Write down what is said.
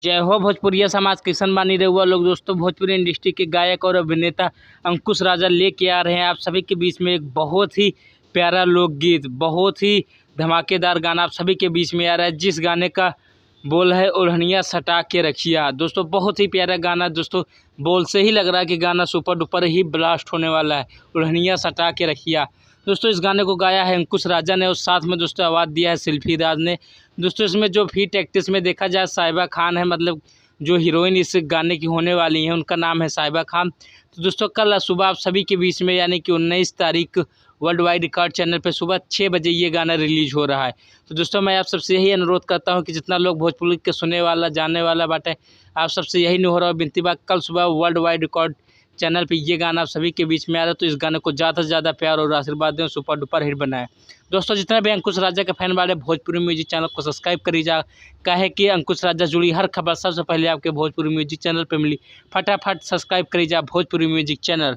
जय हो भोजपुरिया समाज, कैसन बानी रहुआ लोग। दोस्तों, भोजपुरी इंडस्ट्री के गायक और अभिनेता अंकुश राजा लेके आ रहे हैं आप सभी के बीच में एक बहुत ही प्यारा लोकगीत, बहुत ही धमाकेदार गाना आप सभी के बीच में आ रहा है, जिस गाने का बोल है ओढ़निया सटा के रखिया। दोस्तों, बहुत ही प्यारा गाना। दोस्तों, बोल से ही लग रहा है कि गाना सुपर डुपर ही ब्लास्ट होने वाला है। ओढ़निया सटा के रखिया। दोस्तों, इस गाने को गाया है अंकुश राजा ने और साथ में दोस्तों आवाज़ दिया है शिल्पी राज ने। दोस्तों, इसमें जो फीट एक्ट्रेस में देखा जाए साहिबा खान है, मतलब जो हीरोइन इस गाने की होने वाली हैं उनका नाम है साहिबा खान। तो दोस्तों, कल सुबह आप सभी के बीच में यानी कि 19 तारीख वर्ल्ड वाइड रिकॉर्ड चैनल पर सुबह 6 बजे ये गाना रिलीज हो रहा है। तो दोस्तों, मैं आप सबसे यही अनुरोध करता हूं कि जितना लोग भोजपुरी के सुनने वाला जानने वाला बाटे, आप सबसे यही नहीं हो रहा विनती बा, कल सुबह वर्ल्ड वाइड रिकॉर्ड चैनल पे ये गाना आप सभी के बीच में आ रहा है। तो इस गाने को ज़्यादा से ज़्यादा प्यार और आशीर्वाद दें, सुपर डुपर हिट बनाए। दोस्तों, जितना भी अंकुश राजा के फैन वाले भोजपुरी म्यूजिक चैनल को सब्सक्राइब करी जा, काहे कि अंकुश राजा जुड़ी हर खबर सबसे पहले आपके भोजपुरी म्यूजिक चैनल पे मिली। फटाफट सब्सक्राइब करी जा भोजपुरी म्यूजिक चैनल।